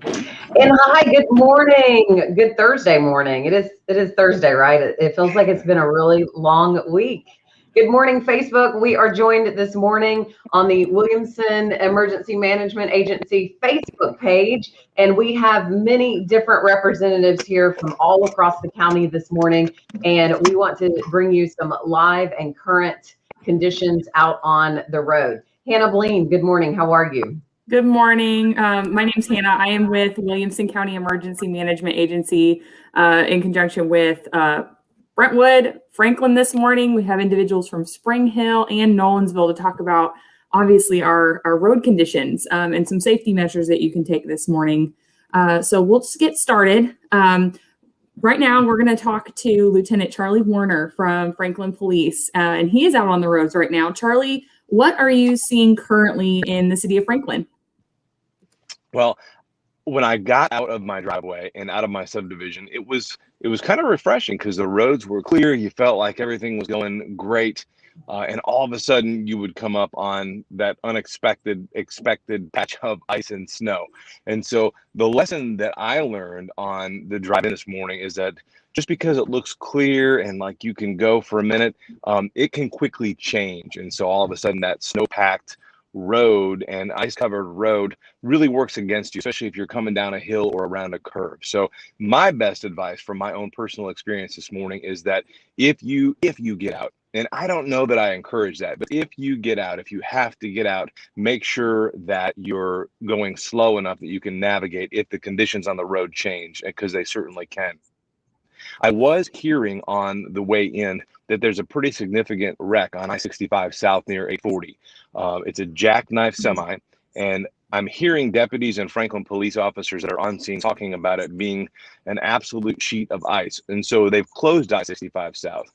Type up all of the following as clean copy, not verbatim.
And hi, good morning. Good Thursday morning. It is Thursday, right? It feels like it's been a really long week. Good morning, Facebook. We are joined this morning on the Williamson Emergency Management Agency Facebook page, and we have many different representatives here from all across the county this morning, and we want to bring you some live and current conditions out on the road. Hannah Bleen, good morning. How are you? Good morning. My name's Hannah. I am with Williamson County Emergency Management Agency in conjunction with Brentwood, Franklin this morning. We have individuals from Spring Hill and Nolensville to talk about, obviously, our road conditions and some safety measures that you can take this morning. So we'll just get started. Right now, we're going to talk to Lieutenant Charlie Warner from Franklin Police, and he is out on the roads right now. Charlie, what are you seeing currently in the city of Franklin? Well, when I got out of my driveway and out of my subdivision, it was kind of refreshing because the roads were clear. You felt like everything was going great. And all of a sudden you would come up on that expected patch of ice and snow. And so the lesson that I learned on the drive in this morning is that just because it looks clear and like you can go for a minute, it can quickly change. And so all of a sudden that snow-packed road and ice-covered road really works against you, especially if you're coming down a hill or around a curve. So my best advice from my own personal experience this morning is that if you get out, and I don't know that I encourage that, but if you get out, if you have to get out, make sure that you're going slow enough that you can navigate if the conditions on the road change, because they certainly can. I was hearing on the way in that there's a pretty significant wreck on I-65 South near 840. It's a jackknife semi, and I'm hearing deputies and Franklin police officers that are on scene talking about it being an absolute sheet of ice. And so they've closed I-65 South.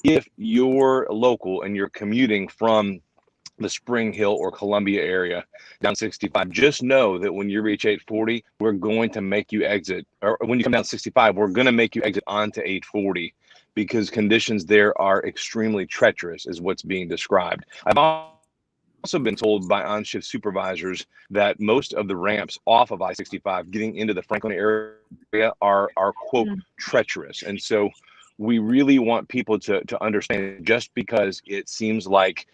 If you're local and you're commuting from the Spring Hill or Columbia area down 65, just know that when you reach 840, we're going to make you exit, or when you come down 65, we're going to make you exit onto 840 because conditions there are extremely treacherous is what's being described. I've also been told by on-shift supervisors that most of the ramps off of I-65 getting into the Franklin area are quote treacherous. And so we really want people to understand, just because it seems like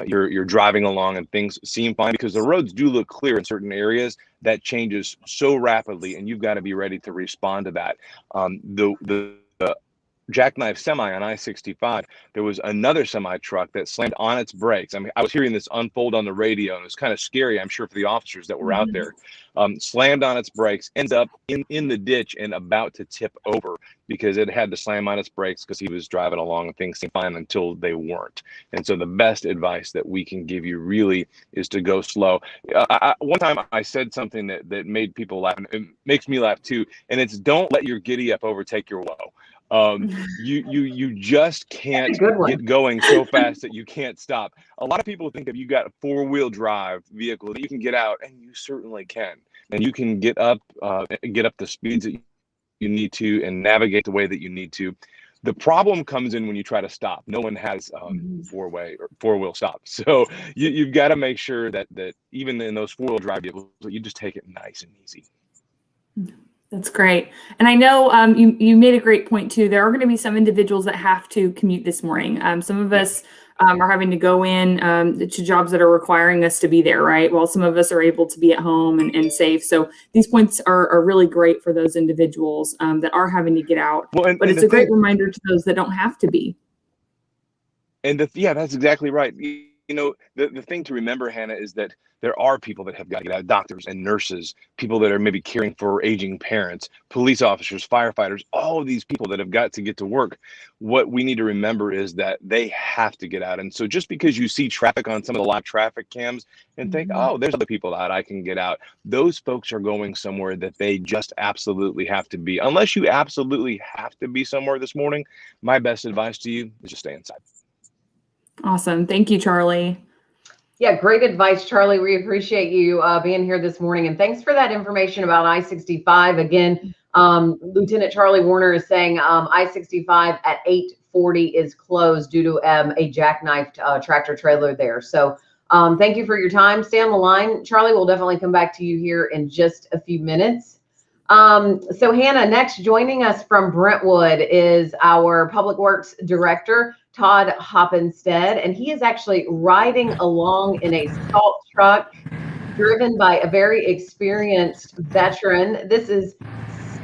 you're driving along and things seem fine, because the roads do look clear in certain areas, that changes so rapidly, and you've got to be ready to respond to that. The jackknife semi on I-65, there was another semi truck that slammed on its brakes. I mean, I was hearing this unfold on the radio, and it was kind of scary, I'm sure, for the officers that were out there. Slammed on its brakes, ends up in the ditch and about to tip over because it had to slam on its brakes because he was driving along and things seemed fine until they weren't. And so the best advice that we can give you really is to go slow. One time I said something that made people laugh, and it makes me laugh too, and it's don't let your giddy up overtake your woe. You just can't get going so fast that you can't stop. A lot of people think if you got a four-wheel drive vehicle that you can get out, and you certainly can, and you can get up the speeds that you need to and navigate the way that you need to. The problem comes in when you try to stop. No one has four-wheel stop, so you've got to make sure that even in those four-wheel drive vehicles, you just take it nice and easy. That's great. And I know you made a great point too. There are going to be some individuals that have to commute this morning. Some of us are having to go in to jobs that are requiring us to be there, right? While some of us are able to be at home and safe. So these points are really great for those individuals that are having to get out. Well, but it's a great reminder to those that don't have to be. And that's exactly right. You know, the thing to remember, Hannah, is that there are people that have got to get out, doctors and nurses, people that are maybe caring for aging parents, police officers, firefighters, all of these people that have got to get to work. What we need to remember is that they have to get out. And so just because you see traffic on some of the live traffic cams and think, oh, there's other people out, I can get out. Those folks are going somewhere that they just absolutely have to be. Unless you absolutely have to be somewhere this morning, my best advice to you is just stay inside. Awesome. Thank you, Charlie. Yeah, great advice, Charlie. We appreciate you being here this morning. And thanks for that information about I-65. Again, Lieutenant Charlie Warner is saying I-65 at 840 is closed due to a jackknifed tractor trailer there. So Thank you for your time. Stay on the line. Charlie will definitely come back to you here in just a few minutes. So Hannah, next joining us from Brentwood is our Public Works Director, Todd Hoppenstead, and he is actually riding along in a salt truck driven by a very experienced veteran. This is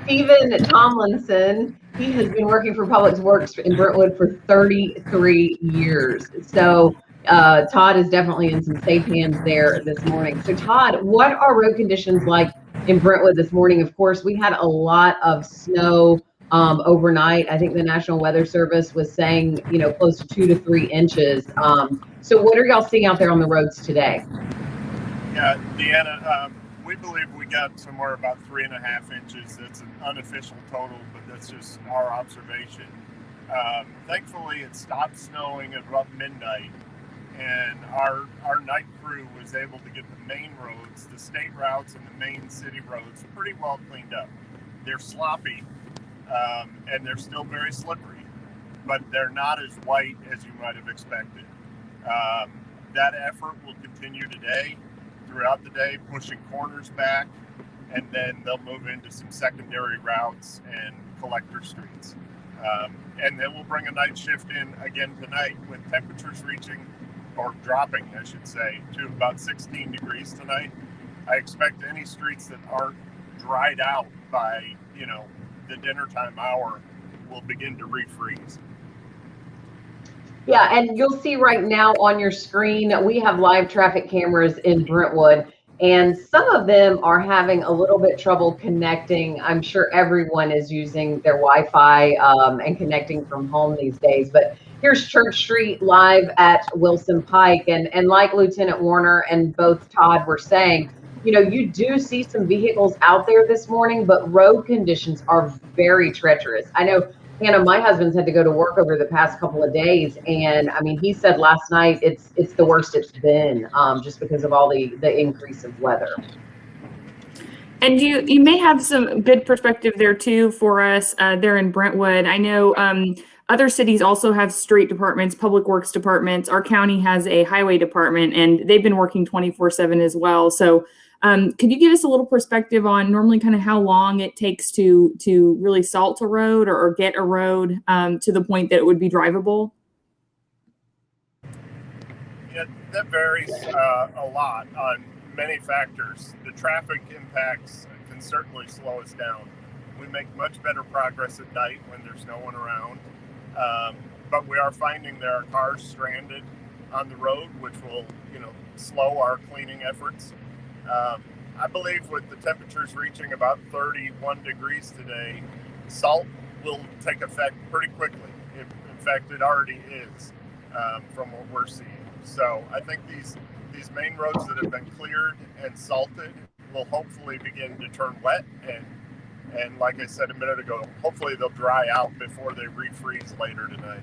Stephen Tomlinson. He has been working for Public Works in Brentwood for 33 years. So Todd is definitely in some safe hands there this morning. So Todd, what are road conditions like in Brentwood this morning? Of course, we had a lot of snow overnight. I think the National Weather Service was saying, close to 2 to 3 inches. So what are y'all seeing out there on the roads today? Yeah, Deanna, we believe we got somewhere about 3.5 inches. That's an unofficial total, but that's just our observation. Thankfully, it stopped snowing at about midnight, and our night crew was able to get the main roads, the state routes and the main city roads pretty well cleaned up. They're sloppy, and they're still very slippery, but they're not as white as you might have expected. That effort will continue today, throughout the day, pushing corners back, and then they'll move into some secondary routes and collector streets. And then we'll bring a night shift in again tonight with temperatures reaching, or dropping, I should say, to about 16 degrees tonight. I expect any streets that aren't dried out by, the dinner time hour will begin to refreeze. Yeah, and you'll see right now on your screen, we have live traffic cameras in Brentwood, and some of them are having a little bit trouble connecting. I'm sure everyone is using their Wi-Fi and connecting from home these days, but here's Church Street live at Wilson Pike, and like Lieutenant Warner and both Todd were saying, you do see some vehicles out there this morning, but road conditions are very treacherous. I know, Hannah, my husband's had to go to work over the past couple of days, and I mean, he said last night it's the worst it's been, just because of all the increase of weather. And you may have some good perspective there too for us there in Brentwood. I know other cities also have street departments, public works departments. Our county has a highway department, and they've been working 24/7 as well. So could you give us a little perspective on normally kind of how long it takes to really salt a road or get a road to the point that it would be drivable? Yeah, that varies a lot on many factors. The traffic impacts can certainly slow us down. We make much better progress at night when there's no one around, but we are finding there are cars stranded on the road, which will, slow our cleaning efforts. I believe with the temperatures reaching about 31 degrees today, salt will take effect pretty quickly. In fact, it already is from what we're seeing. So I think these main roads that have been cleared and salted will hopefully begin to turn wet, and like I said a minute ago, hopefully they'll dry out before they refreeze later tonight.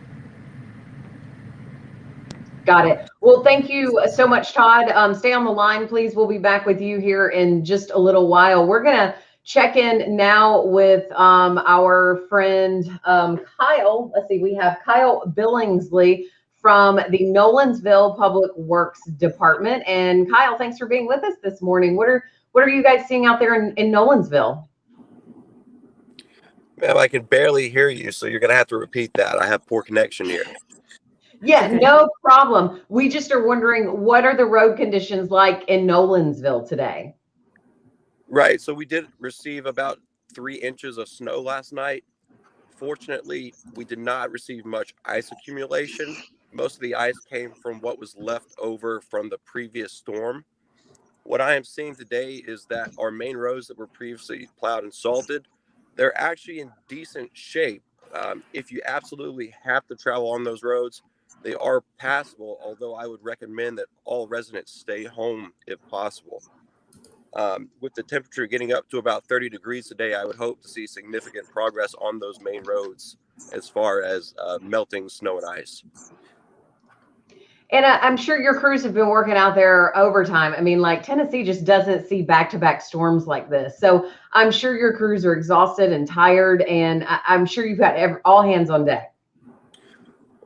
Got it. Well, thank you so much, Todd. Stay on the line, please. We'll be back with you here in just a little while. We're going to check in now with our friend Kyle. Let's see, we have Kyle Billingsley from the Nolensville Public Works Department. And Kyle, thanks for being with us this morning. What are you guys seeing out there in Nolensville? Ma'am, I can barely hear you, so you're going to have to repeat that. I have poor connection here. Yeah, no problem. We just are wondering, what are the road conditions like in Nolensville today? Right. So we did receive about 3 inches of snow last night. Fortunately, we did not receive much ice accumulation. Most of the ice came from what was left over from the previous storm. What I am seeing today is that our main roads that were previously plowed and salted, they're actually in decent shape. If you absolutely have to travel on those roads, they are passable, although I would recommend that all residents stay home if possible. With the temperature getting up to about 30 degrees today, I would hope to see significant progress on those main roads as far as melting snow and ice. And I'm sure your crews have been working out there overtime. I mean, like Tennessee just doesn't see back-to-back storms like this. So I'm sure your crews are exhausted and tired, and I'm sure you've got all hands on deck.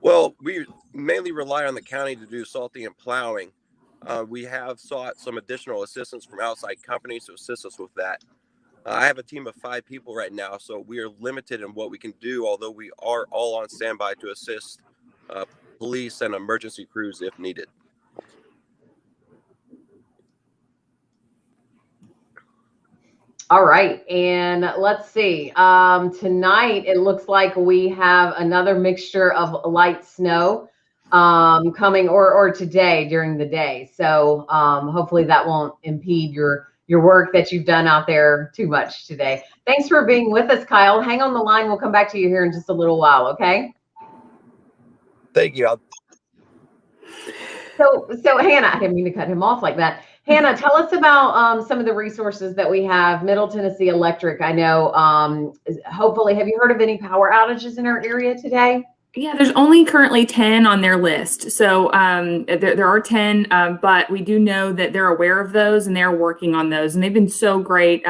Well, we mainly rely on the county to do salting and plowing. We have sought some additional assistance from outside companies to assist us with that. I have a team of 5 people right now, so we are limited in what we can do, although we are all on standby to assist police and emergency crews if needed. All right, and let's see. Tonight, it looks like we have another mixture of light snow coming, or today during the day. So hopefully that won't impede your work that you've done out there too much today. Thanks for being with us, Kyle. Hang on the line. We'll come back to you here in just a little while, okay? Thank you. So Hannah, I didn't mean to cut him off like that. Hannah, tell us about some of the resources that we have. Middle Tennessee Electric, I know, hopefully, have you heard of any power outages in our area today? Yeah, there's only currently 10 on their list. So there are 10, but we do know that they're aware of those and they're working on those. And they've been so great.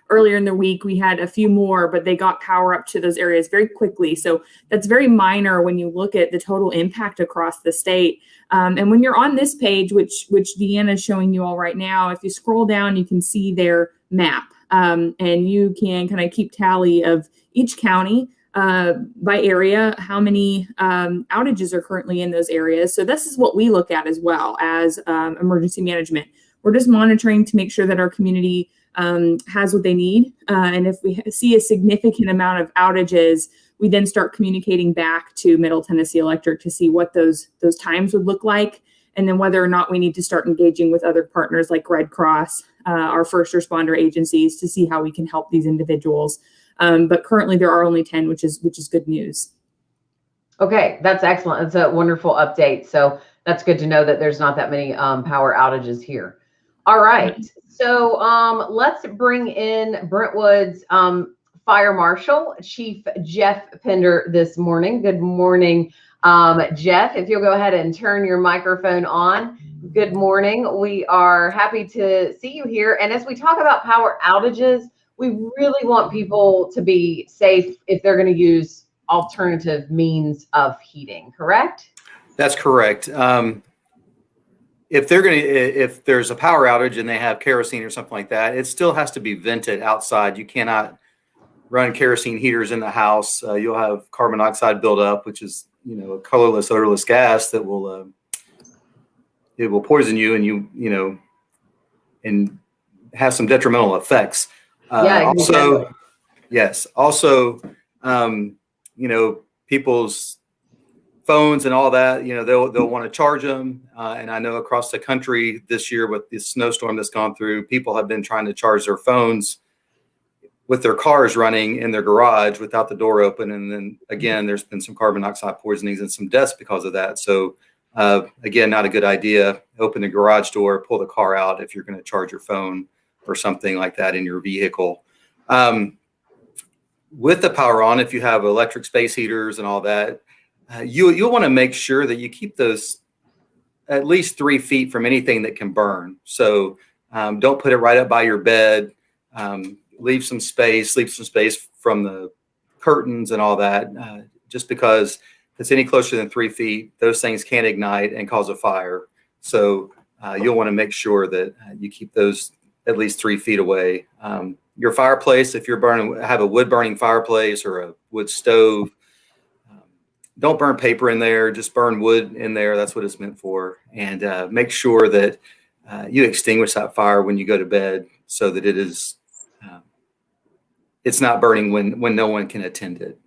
Earlier in the week, we had a few more, but they got power up to those areas very quickly. So that's very minor when you look at the total impact across the state. And when you're on this page, which Deanna is showing you all right now, if you scroll down, you can see their map. And you can kind of keep tally of each county by area, how many outages are currently in those areas. So this is what we look at as well as emergency management. We're just monitoring to make sure that our community has what they need. And if we see a significant amount of outages, we then start communicating back to Middle Tennessee Electric to see what those times would look like, and then whether or not we need to start engaging with other partners like Red Cross, our first responder agencies, to see how we can help these individuals. But currently there are only 10, which is good news. Okay, that's excellent. That's a wonderful update. So that's good to know that there's not that many power outages here. All right. So let's bring in Brentwood's Fire Marshal, Chief Jeff Pender this morning. Good morning, Jeff. If you'll go ahead and turn your microphone on. Good morning. We are happy to see you here. And as we talk about power outages, we really want people to be safe if they're going to use alternative means of heating, correct? That's correct. If there's a power outage and they have kerosene or something like that, it still has to be vented outside. You cannot run kerosene heaters in the house. You'll have carbon dioxide buildup, which is, a colorless, odorless gas that will it will poison you, and and have some detrimental effects. Also, people's phones and all that, they'll want to charge them. And I know across the country this year with this snowstorm that's gone through, people have been trying to charge their phones with their cars running in their garage without the door open. And then again, there's been some carbon dioxide poisonings and some deaths because of that. So again, not a good idea. Open the garage door, pull the car out if you're going to charge your phone or something like that in your vehicle. With the power on, if you have electric space heaters and all that, you'll want to make sure that you keep those at least 3 feet from anything that can burn. So don't put it right up by your bed. Leave some space from the curtains and all that, just because if it's any closer than 3 feet, those things can ignite and cause a fire. So you'll want to make sure that you keep those at least 3 feet away. Your fireplace, if you're have a wood burning fireplace or a wood stove, don't burn paper in there, just burn wood in there. That's what it's meant for. And make sure that you extinguish that fire when you go to bed so that it's not burning when no one can attend it.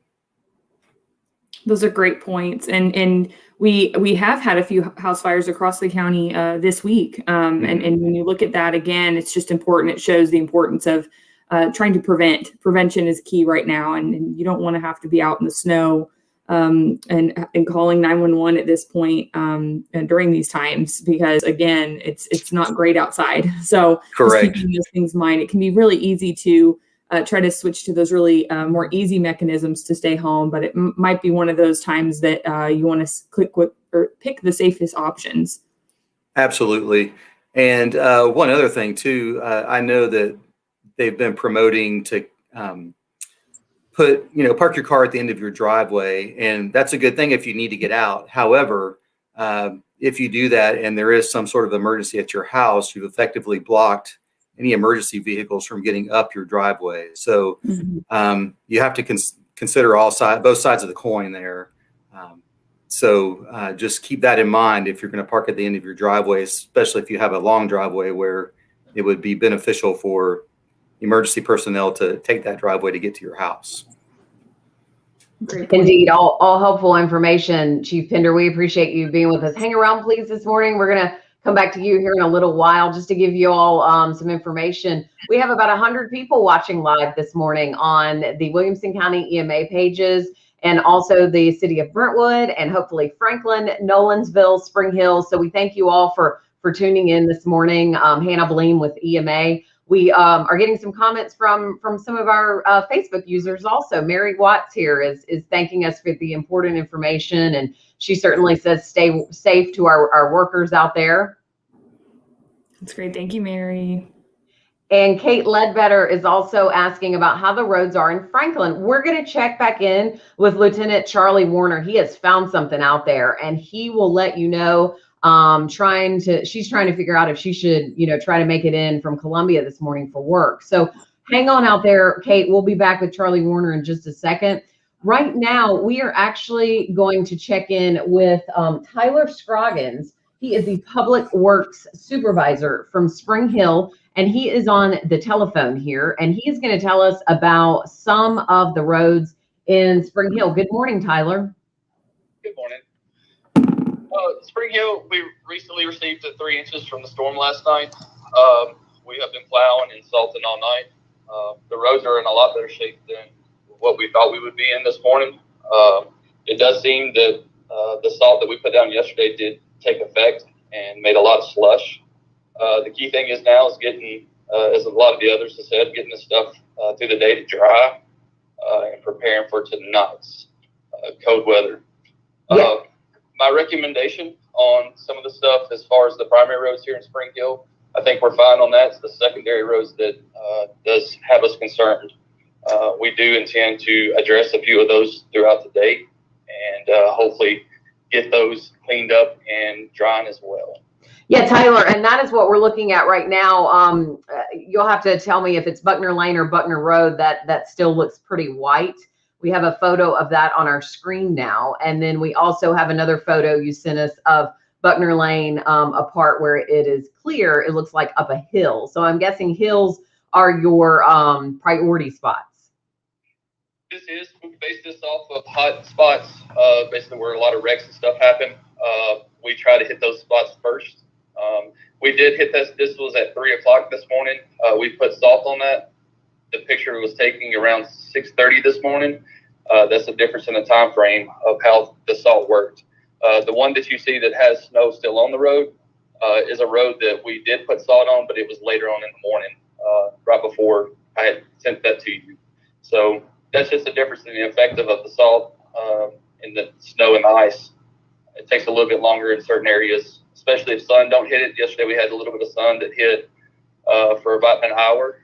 Those are great points. And we have had a few house fires across the county this week. And when you look at that again, it's just important. It shows the importance of trying to prevent. Prevention is key right now. And you don't want to have to be out in the snow and calling 911 at this point and during these times, because again, it's not great outside. So correct. Just keeping those things in mind, it can be really easy to try to switch to those really more easy mechanisms to stay home, but it might be one of those times that you want to pick the safest options. Absolutely. And one other thing too, I know that they've been promoting to park your car at the end of your driveway, and that's a good thing if you need to get out. However, if you do that and there is some sort of emergency at your house, you've effectively blocked any emergency vehicles from getting up your driveway. So you have to consider both sides of the coin there. So just keep that in mind if you're going to park at the end of your driveway, especially if you have a long driveway where it would be beneficial for emergency personnel to take that driveway to get to your house. Indeed, all helpful information, Chief Pender. We appreciate you being with us. Hang around, please, this morning. We're going to come back to you here in a little while just to give you all some information. We have about 100 people watching live this morning on the Williamson County EMA pages, and also the city of Brentwood, and hopefully Franklin, Nolensville, Spring Hill. So we thank you all for tuning in this morning. Hannah Bleem with EMA. We are getting some comments from some of our Facebook users also. Mary Watts here is thanking us for the important information, and she certainly says stay safe to our workers out there. That's great. Thank you, Mary. And Kate Ledbetter is also asking about how the roads are in Franklin. We're going to check back in with Lieutenant Charlie Warner. He has found something out there, and he will let you know. She's trying to figure out if she should, try to make it in from Columbia this morning for work. So hang on out there, Kate. We'll be back with Charlie Warner in just a second. Right now, we are actually going to check in with Tyler Scroggins. He is the Public Works Supervisor from Spring Hill, and he is on the telephone here, and he is going to tell us about some of the roads in Spring Hill. Good morning, Tyler. Good morning. Spring Hill, we recently received 3 inches from the storm last night. We have been plowing and salting all night. The roads are in a lot better shape than what we thought we would be in this morning. It does seem that the salt that we put down yesterday did take effect and made a lot of slush. The key thing is now is getting, as a lot of the others have said, getting the stuff through the day to dry and preparing for tonight's cold weather. Yeah. My recommendation on some of the stuff as far as the primary roads here in Spring Hill, I think we're fine on that. It's the secondary roads that does have us concerned. We do intend to address a few of those throughout the day and hopefully get those cleaned up and drying as well. Yeah, Tyler, and that is what we're looking at right now. You'll have to tell me if it's Buckner Lane or Buckner Road. That still looks pretty white. We have a photo of that on our screen now. And then we also have another photo you sent us of Buckner Lane, a part where it is clear. It looks like up a hill. So I'm guessing hills are your priority spots. We base this off of hot spots, basically where a lot of wrecks and stuff happen. We try to hit those spots first. We did hit this. This was at 3 o'clock this morning. We put salt on that. The picture was taking around 6:30 this morning. That's the difference in the time frame of how the salt worked. The one that you see that has snow still on the road is a road that we did put salt on, but it was later on in the morning, right before I had sent that to you. So that's just the difference in the effective of the salt in the snow and the ice. It takes a little bit longer in certain areas, especially if sun don't hit it. Yesterday we had a little bit of sun that hit for about an hour,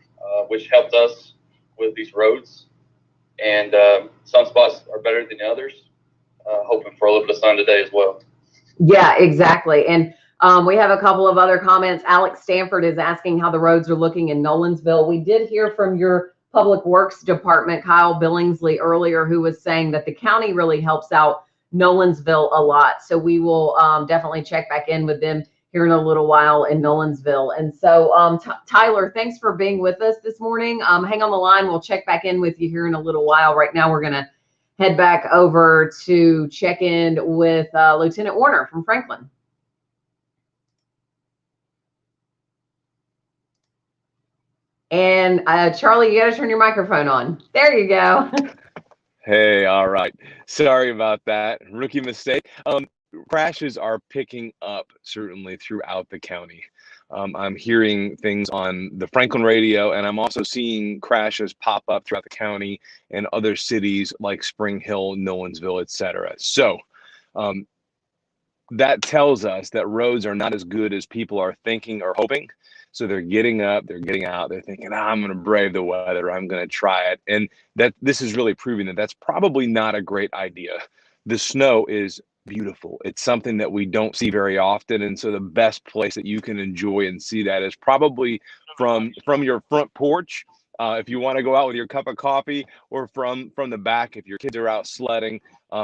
which helped us with these roads. And some spots are better than others. Hoping for a little bit of sun today as well. Yeah, exactly. And we have a couple of other comments. Alex Stanford is asking how the roads are looking in Nolensville. We did hear from your Public Works Department, Kyle Billingsley, earlier, who was saying that the county really helps out Nolensville a lot. So we will definitely check back in with them here in a little while in Nolensville. And so, Tyler, thanks for being with us this morning. Hang on the line. We'll check back in with you here in a little while. Right now, we're going to head back over to check in with Lieutenant Warner from Franklin. And Charlie, you got to turn your microphone on. There you go. Hey, all right. Sorry about that. Rookie mistake. Crashes are picking up certainly throughout the county. I'm hearing things on the Franklin radio, and I'm also seeing crashes pop up throughout the county and other cities like Spring Hill, Nolensville, etc. So that tells us that roads are not as good as people are thinking or hoping. So they're getting up, they're getting out, they're thinking, I'm going to brave the weather, I'm going to try it. And that this is really proving that that's probably not a great idea. The snow is beautiful. It's something that we don't see very often. And so the best place that you can enjoy and see that is probably from your front porch. If you want to go out with your cup of coffee, or from the back if your kids are out sledding.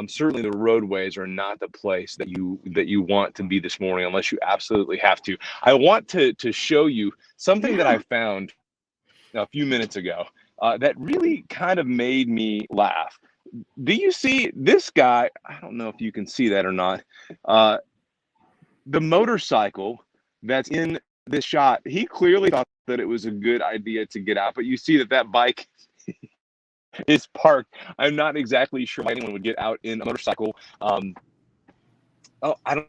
Certainly the roadways are not the place that you want to be this morning unless you absolutely have to. I want to show you something that I found a few minutes ago that really kind of made me laugh. Do you see this guy? I don't know if you can see that or not. The motorcycle that's in this shot, he clearly thought that it was a good idea to get out, but you see that bike is parked. I'm not exactly sure why anyone would get out in a motorcycle. I don't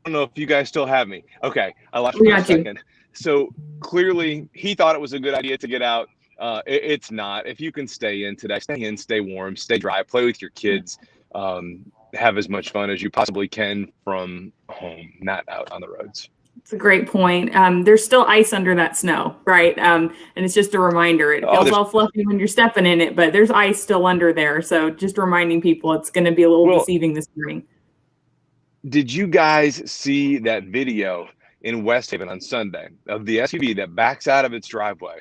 know if you guys still have me. Okay, I lost you for a second. So clearly he thought it was a good idea to get out. It's not. If you can stay in today, stay in, stay warm, stay dry, play with your kids, have as much fun as you possibly can from home, not out on the roads. It's a great point. There's still ice under that snow, right? And it's just a reminder. It feels all fluffy when you're stepping in it, but there's ice still under there. So just reminding people it's going to be a little deceiving this morning. Did you guys see that video in West Haven on Sunday of the SUV that backs out of its driveway,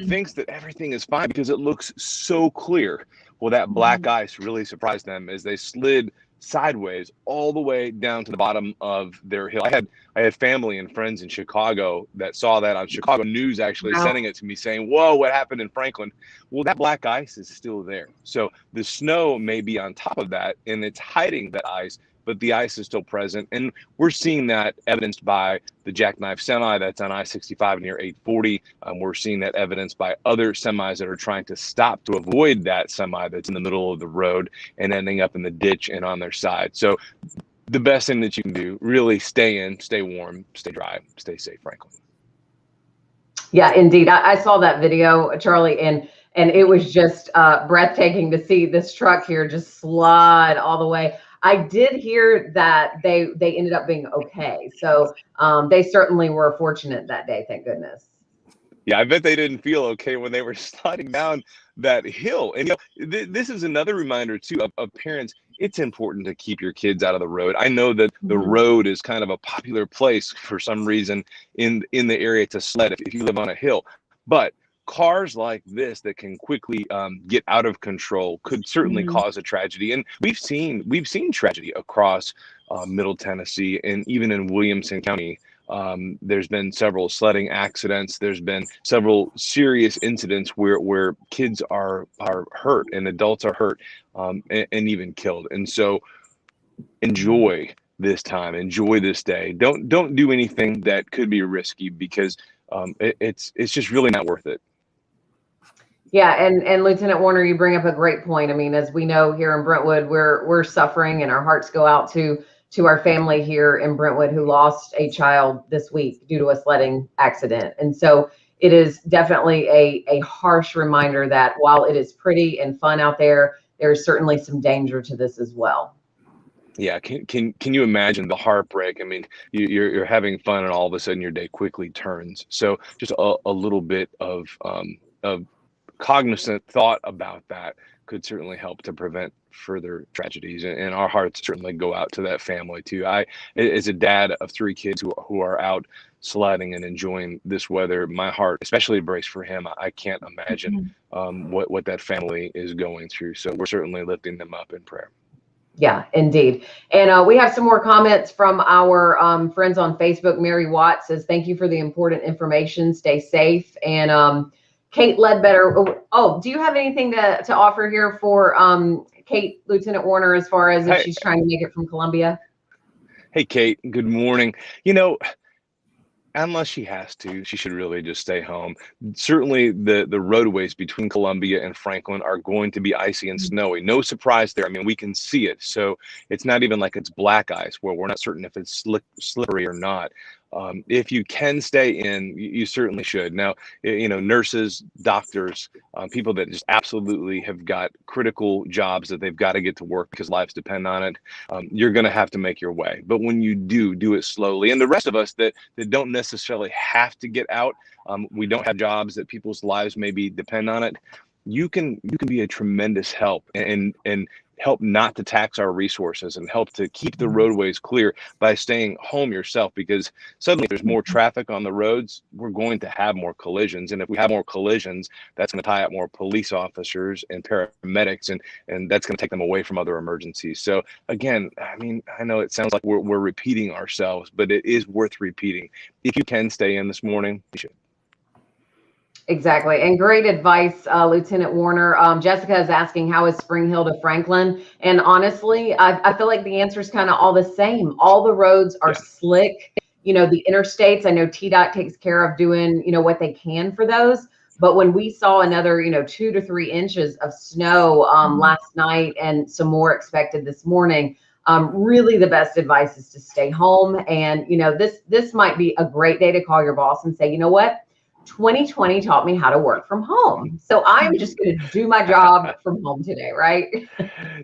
thinks that everything is fine because it looks so clear? Well, that black ice really surprised them as they slid sideways all the way down to the bottom of their hill. I had family and friends in Chicago that saw that on Chicago News, actually sending it to me saying, whoa, what happened in Franklin? Well, that black ice is still there. So the snow may be on top of that and it's hiding that ice, but the ice is still present. And we're seeing that evidenced by the jackknife semi that's on I-65 near 840. We're seeing that evidenced by other semis that are trying to stop to avoid that semi that's in the middle of the road and ending up in the ditch and on their side. So the best thing that you can do, really stay in, stay warm, stay dry, stay safe, Franklin. Yeah, indeed. I saw that video, Charlie, and it was just breathtaking to see this truck here just slide all the way. I did hear that they ended up being okay. So they certainly were fortunate that day. Thank goodness. Yeah, I bet they didn't feel okay when they were sliding down that hill. And this is another reminder too of parents. It's important to keep your kids out of the road. I know that the road is kind of a popular place for some reason in the area to sled if you live on a hill, but cars like this that can quickly get out of control could certainly cause a tragedy. And we've seen tragedy across Middle Tennessee and even in Williamson County. There's been several sledding accidents. There's been several serious incidents where kids are hurt and adults are hurt and even killed. And so enjoy this time, enjoy this day. Don't do anything that could be risky because it's just really not worth it. Yeah, and Lieutenant Warner, you bring up a great point. I mean, as we know here in Brentwood, we're suffering, and our hearts go out to our family here in Brentwood who lost a child this week due to a sledding accident. And so it is definitely a harsh reminder that while it is pretty and fun out there, there's certainly some danger to this as well. Yeah, can you imagine the heartbreak? I mean, you're having fun, and all of a sudden your day quickly turns. So just a little bit of cognizant thought about that could certainly help to prevent further tragedies, and our hearts certainly go out to that family too. As a dad of 3 kids who are out sledding and enjoying this weather, my heart especially breaks for him. I can't imagine what that family is going through. So we're certainly lifting them up in prayer. Yeah, indeed. And we have some more comments from our friends on Facebook. Mary Watts says, thank you for the important information. Stay safe. And Kate Ledbetter. Oh, do you have anything to offer here for Kate, Lieutenant Warner, as far as if she's trying to make it from Columbia? Hey, Kate, good morning. Unless she has to, she should really just stay home. Certainly the roadways between Columbia and Franklin are going to be icy and snowy. No surprise there. I mean, we can see it. So it's not even like it's black ice where we're not certain if it's slippery or not. If you can stay in, you certainly should. Now, nurses, doctors, people that just absolutely have got critical jobs that they've got to get to work because lives depend on it, you're going to have to make your way. But when you do it slowly. And the rest of us that don't necessarily have to get out, we don't have jobs that people's lives maybe depend on it. You can be a tremendous help. And help not to tax our resources and help to keep the roadways clear by staying home yourself, because suddenly if there's more traffic on the roads, we're going to have more collisions. And if we have more collisions, that's going to tie up more police officers and paramedics, and that's going to take them away from other emergencies. So again, I mean, I know it sounds like we're repeating ourselves, but it is worth repeating. If you can stay in this morning, you should. Exactly. And great advice, Lieutenant Warner. Jessica is asking, how is Spring Hill to Franklin? And honestly, I feel like the answer is kind of all the same. All the roads are slick. You know, the interstates, I know TDOT takes care of doing, you know, what they can for those. But when we saw another, you know, 2 to 3 inches of snow last night and some more expected this morning, really the best advice is to stay home. And, you know, this might be a great day to call your boss and say, you know what? 2020 taught me how to work from home. So I'm just going to do my job from home today, right?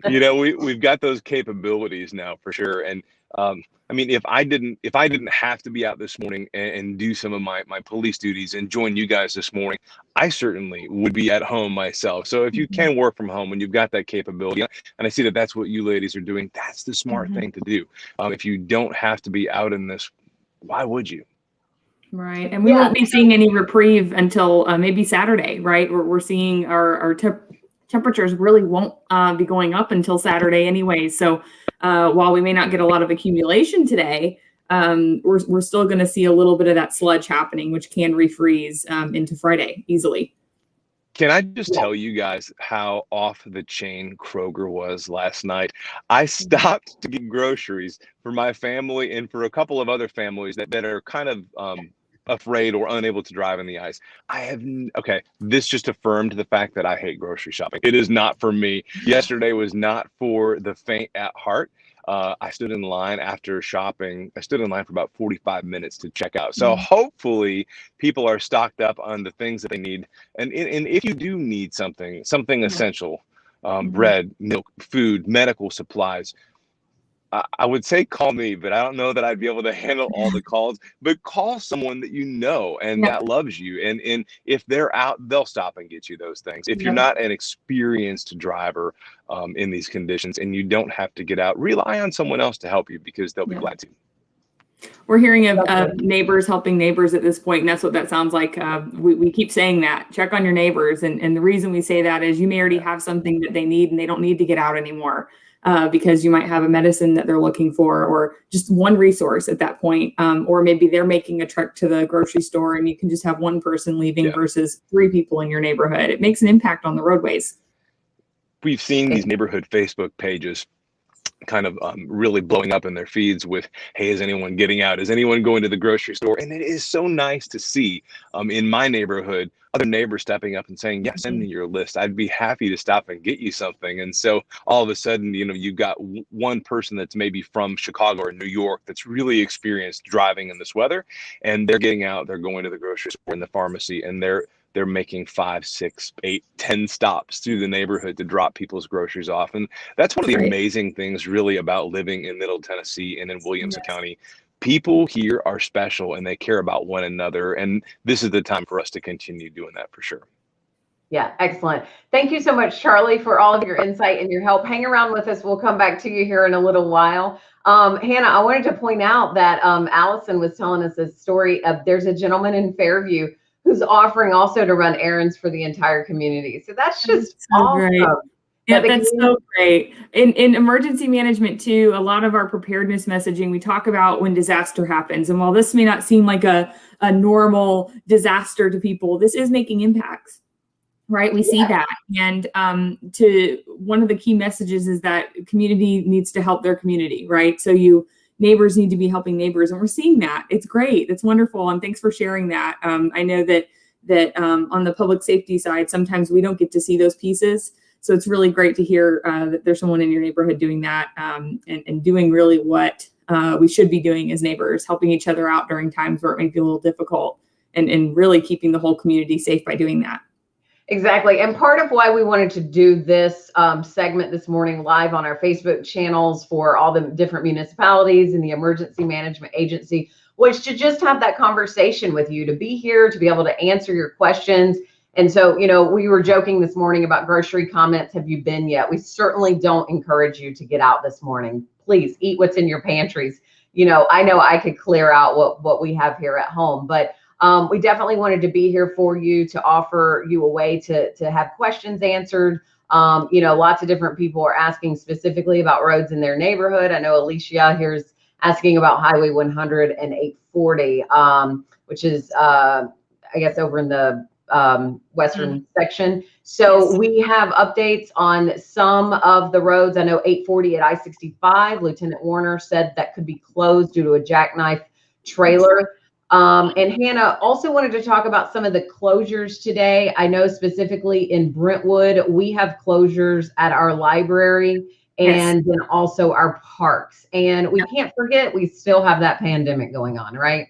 You know, we've got those capabilities now for sure. And I mean, if I didn't have to be out this morning and do some of my police duties and join you guys this morning, I certainly would be at home myself. So if you can work from home and you've got that capability, and I see that that's what you ladies are doing, that's the smart thing to do. If you don't have to be out in this, why would you? Right. And we won't be seeing any reprieve until maybe Saturday, right? We're seeing our temperatures really won't be going up until Saturday anyway. So while we may not get a lot of accumulation today, we're still going to see a little bit of that sludge happening, which can refreeze into Friday easily. Can I just tell you guys how off the chain Kroger was last night? I stopped to get groceries for my family and for a couple of other families that are kind of afraid or unable to drive in the ice. This just affirmed the fact that I hate grocery shopping. It is not for me. Yesterday was not for the faint at heart. I stood in line after shopping. I stood in line for about 45 minutes to check out. So hopefully people are stocked up on the things that they need. And if you do need something essential, bread, milk, food, medical supplies, I would say call me, but I don't know that I'd be able to handle all the calls. But call someone that you know and that loves you. And if they're out, they'll stop and get you those things. If you're not an experienced driver in these conditions and you don't have to get out, rely on someone else to help you because they'll be glad to. We're hearing of neighbors helping neighbors at this point, and that's what that sounds like. We keep saying that. Check on your neighbors. And the reason we say that is you may already have something that they need and they don't need to get out anymore. Because you might have a medicine that they're looking for, or just one resource at that point. Or maybe they're making a trek to the grocery store and you can just have one person leaving versus 3 people in your neighborhood. It makes an impact on the roadways. We've seen these neighborhood Facebook pages kind of really blowing up in their feeds with, hey, is anyone getting out? Is anyone going to the grocery store? And it is so nice to see in my neighborhood, other neighbors stepping up and saying, yeah, send me your list. I'd be happy to stop and get you something. And so all of a sudden, you know, you've got one person that's maybe from Chicago or New York that's really experienced driving in this weather, and they're getting out, they're going to the grocery store and the pharmacy, and they're making 5, 6, 8, 10 stops through the neighborhood to drop people's groceries off. And that's one of the amazing things really about living in Middle Tennessee and in Williamson County. People here are special and they care about one another. And this is the time for us to continue doing that for sure. Yeah, excellent. Thank you so much, Charlie, for all of your insight and your help. Hang around with us. We'll come back to you here in a little while. Hannah, I wanted to point out that Allison was telling us a story of there's a gentleman in Fairview who's offering also to run errands for the entire community. So that's just awesome. Great. Yeah, that's so great. In emergency management too, a lot of our preparedness messaging, we talk about when disaster happens. And while this may not seem like a normal disaster to people, this is making impacts, right? We see that. And to one of the key messages is that community needs to help their community, right? So neighbors need to be helping neighbors. And we're seeing that. It's great. It's wonderful. And thanks for sharing that. I know that on the public safety side, sometimes we don't get to see those pieces. So it's really great to hear that there's someone in your neighborhood doing that and doing really what we should be doing as neighbors, helping each other out during times where it may be a little difficult and really keeping the whole community safe by doing that. Exactly. And part of why we wanted to do this segment this morning live on our Facebook channels for all the different municipalities and the Emergency Management Agency was to just have that conversation with you, to be here, to be able to answer your questions And so, you know, we were joking this morning about grocery comments. Have you been yet? We certainly don't encourage you to get out this morning. Please eat what's in your pantries. You know I could clear out what we have here at home, but we definitely wanted to be here for you to offer you a way to have questions answered. You know, lots of different people are asking specifically about roads in their neighborhood. I know Alicia here's asking about Highway 100 and 840, which is, I guess, over in the western section. So we have updates on some of the roads. I know 840 at I-65, Lieutenant Warner said that could be closed due to a jackknife trailer. And Hannah also wanted to talk about some of the closures today. I know specifically in Brentwood, we have closures at our library and then also our parks. And we can't forget, we still have that pandemic going on, right?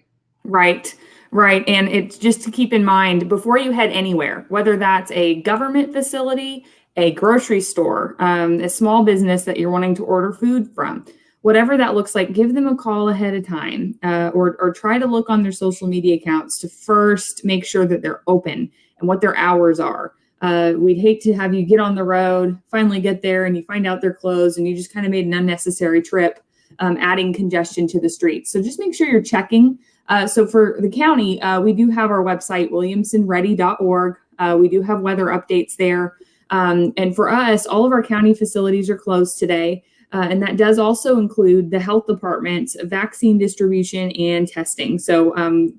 Right. And it's just to keep in mind before you head anywhere, whether that's a government facility, a grocery store, a small business that you're wanting to order food from, whatever that looks like, give them a call ahead of time, or try to look on their social media accounts to first make sure that they're open and what their hours are. We'd hate to have you get on the road, finally get there, and you find out they're closed and you just kind of made an unnecessary trip, adding congestion to the streets. So just make sure you're checking. So for the county, we do have our website, williamsonready.org. We do have weather updates there. And for us, all of our county facilities are closed today. And that does also include the health department's vaccine distribution and testing. So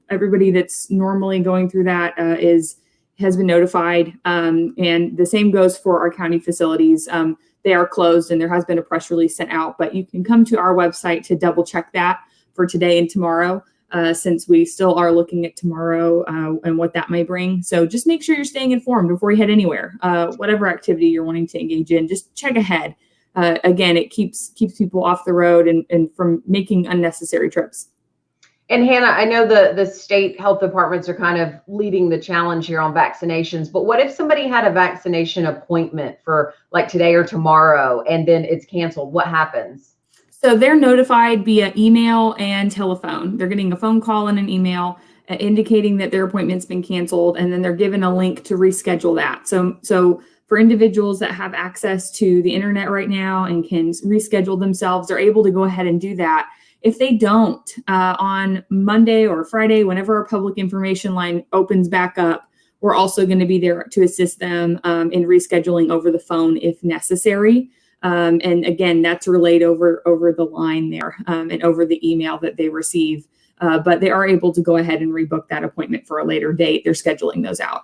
everybody that's normally going through that has been notified. And the same goes for our county facilities. They are closed and there has been a press release sent out, but you can come to our website to double check that for today and tomorrow. Since we still are looking at tomorrow and what that may bring. So just make sure you're staying informed before you head anywhere. Whatever activity you're wanting to engage in, just check ahead. Again, it keeps people off the road and from making unnecessary trips. And Hannah, I know the state health departments are kind of leading the challenge here on vaccinations, but what if somebody had a vaccination appointment for like today or tomorrow and then it's canceled? What happens? So they're notified via email and telephone. They're getting a phone call and an email indicating that their appointment's been canceled, and then they're given a link to reschedule that. So for individuals that have access to the internet right now and can reschedule themselves, they're able to go ahead and do that. If they don't, on Monday or Friday, whenever our public information line opens back up, we're also going to be there to assist them in rescheduling over the phone if necessary. And again, that's relayed over the line there and over the email that they receive. But they are able to go ahead and rebook that appointment for a later date. They're scheduling those out.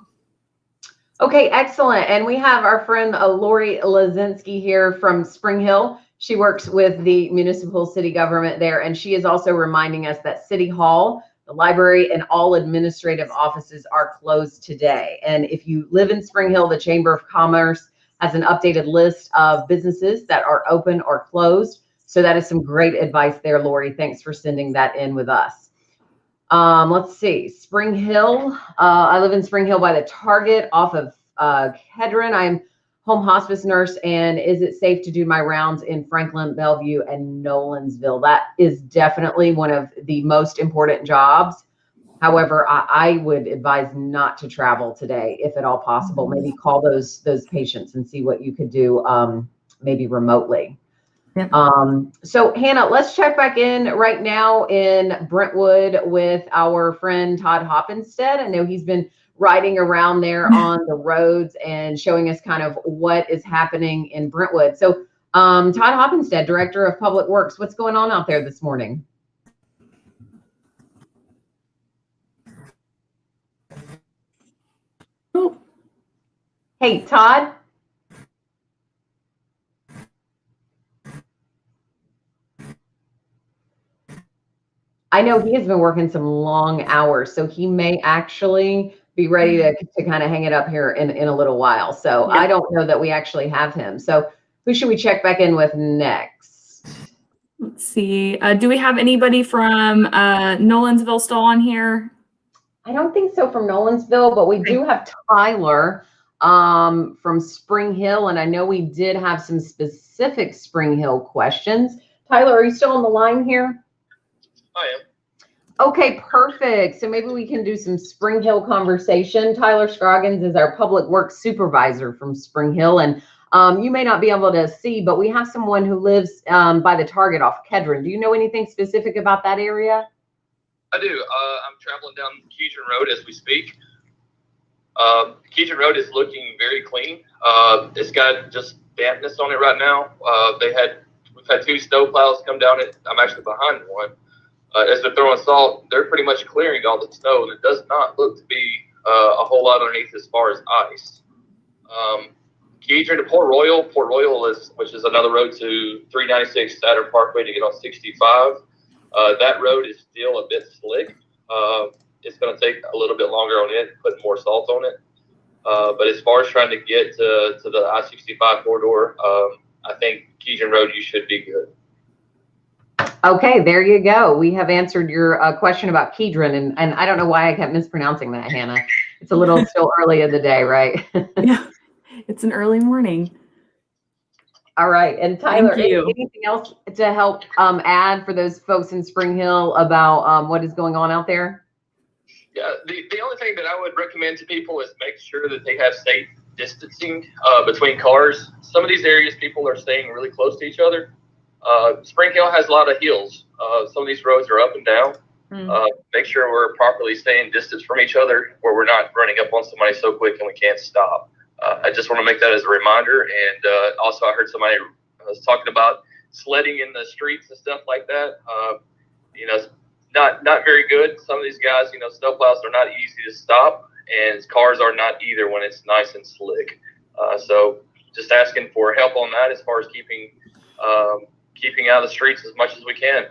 Okay, excellent. And we have our friend Lori Lazinski here from Spring Hill. She works with the municipal city government there, and she is also reminding us that City Hall, the library, and all administrative offices are closed today. And if you live in Spring Hill, the Chamber of Commerce has an updated list of businesses that are open or closed. So that is some great advice there, Lori. Thanks for sending that in with us. Let's see, Spring Hill. I live in Spring Hill by the Target off of Kedron. I'm home hospice nurse, and is it safe to do my rounds in Franklin, Bellevue, and Nolensville? That is definitely one of the most important jobs. However, I would advise not to travel today, if at all possible. Maybe call those patients and see what you could do, maybe remotely. Yeah. So Hannah, let's check back in right now in Brentwood with our friend Todd Hoppenstead. I know he's been riding around there on the roads and showing us kind of what is happening in Brentwood. So Todd Hoppenstead, Director of Public Works, what's going on out there this morning? Hey, Todd. I know he has been working some long hours, so he may actually be ready to kind of hang it up here in a little while. So yeah. I don't know that we actually have him. So who should we check back in with next? Let's see. Do we have anybody from Nolensville still on here? I don't think so from Nolensville, but we do have Tyler from Spring Hill. And I know we did have some specific Spring Hill questions. Tyler, are you still on the line here? I am. Okay, perfect. So maybe we can do some Spring Hill conversation. Tyler Scroggins is our public works supervisor from Spring Hill. And you may not be able to see, but we have someone who lives by the Target off Kedron. Do you know anything specific about that area? I do. I'm traveling down Kedron Road as we speak. Kedron Road is looking very clean. It's got just dampness on it right now. We've had 2 snow plows come down it. I'm actually behind one. As they're throwing salt, they're pretty much clearing all the snow, and it does not look to be a whole lot underneath as far as ice. Kedron to Port Royal which is another road to 396 Saturn Parkway to get on 65. That road is still a bit slick. It's going to take a little bit longer on it, putting more salt on it. But as far as trying to get to the I-65 corridor, I think Kedron Road, you should be good. Okay, there you go. We have answered your question about Kedron, and I don't know why I kept mispronouncing that, Hannah. It's a little still early in the day, right? Yeah, it's an early morning. All right, and Tyler, anything else to help add for those folks in Spring Hill about what is going on out there? Yeah, the only thing that I would recommend to people is make sure that they have safe distancing between cars. Some of these areas, people are staying really close to each other. Spring Hill has a lot of hills. Some of these roads are up and down. Make sure we're properly staying distance from each other, where we're not running up on somebody so quick and we can't stop. I just want to make that as a reminder. And also, I heard somebody was talking about sledding in the streets and stuff like that. Not very good. Some of these guys, snowplows are not easy to stop, and cars are not either when it's nice and slick. So just asking for help on that as far as keeping out of the streets as much as we can.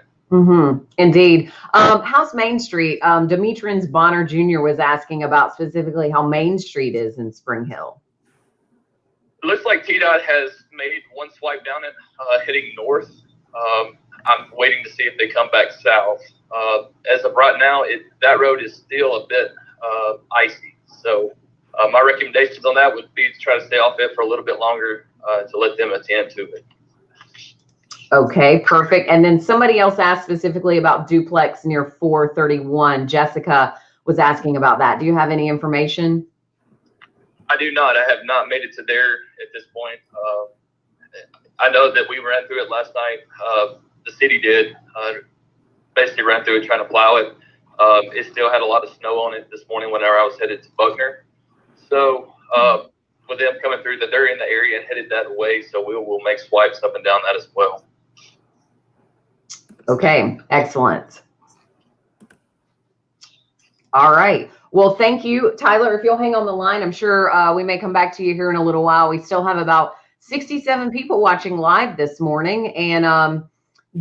Indeed. How's Main Street? Demetrins Bonner Jr. was asking about specifically how Main Street is in Spring Hill. It looks like TDOT has made one swipe down it, heading north. I'm waiting to see if they come back south. As of right now, that road is still a bit icy. So my recommendations on that would be to try to stay off it for a little bit longer to let them attend to it. Okay, perfect. And then somebody else asked specifically about duplex near 431. Jessica was asking about that. Do you have any information? I do not. I have not made it to there at this point. I know that we ran through it last night. The city did. Basically ran through it trying to plow it. It still had a lot of snow on it this morning whenever I was headed to Buckner. So with them coming through, that they're in the area and headed that way, so we'll make swipes up and down that as well. Okay, excellent. All right. Well, thank you, Tyler. If you'll hang on the line, I'm sure we may come back to you here in a little while. We still have about 67 people watching live this morning, and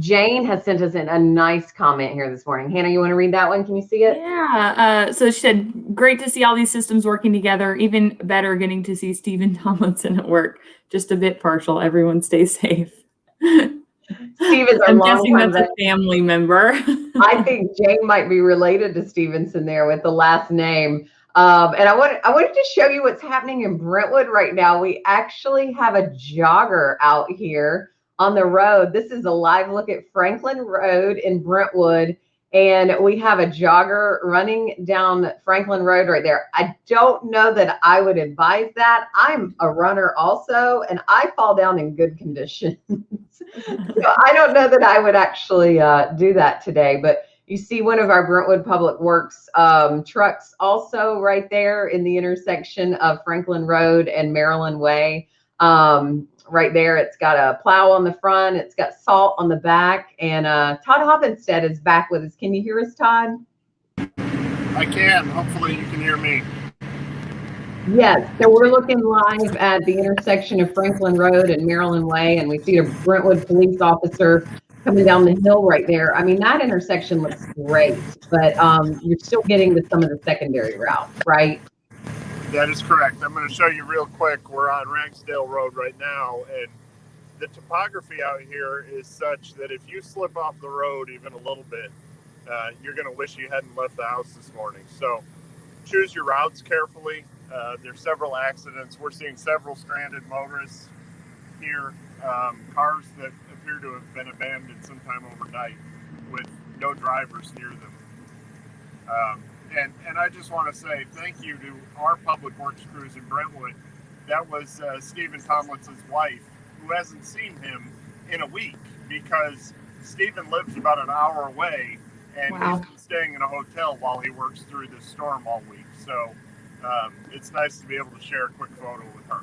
Jane has sent us in a nice comment here this morning. Hannah, you want to read that one? Can you see it? Yeah. So she said, great to see all these systems working together. Even better getting to see Stephen Tomlinson at work. Just a bit partial. Everyone stay safe. Steven's I'm guessing that's a family member. I think Jane might be related to Stevenson there with the last name. And I wanted to show you what's happening in Brentwood right now. We actually have a jogger out here on the road. This is a live look at Franklin Road in Brentwood, and we have a jogger running down Franklin Road right there. I don't know that I would advise that. I'm a runner also, and I fall down in good condition. So I don't know that I would actually do that today, but you see one of our Brentwood Public Works trucks also right there in the intersection of Franklin Road and Maryland Way. Right there, it's got a plow on the front, it's got salt on the back, and Todd Hoppenstead is back with us. Can you hear us, Todd? I can. Hopefully you can hear me. Yes, so we're looking live at the intersection of Franklin Road and Maryland Way, and we see a Brentwood police officer coming down the hill right there. I mean, that intersection looks great, but you're still getting to some of the secondary routes, right? That is correct. I'm going to show you real quick. We're on Ragsdale Road right now, and the topography out here is such that if you slip off the road even a little bit, you're going to wish you hadn't left the house this morning. So choose your routes carefully. There's several accidents. We're seeing several stranded motorists here, cars that appear to have been abandoned sometime overnight with no drivers near them. And I just want to say thank you to our public works crews in Brentwood. That was Stephen Tomlinson's wife, who hasn't seen him in a week because Stephen lives about an hour away, and Wow. he's been staying in a hotel while he works through this storm all week. So it's nice to be able to share a quick photo with her.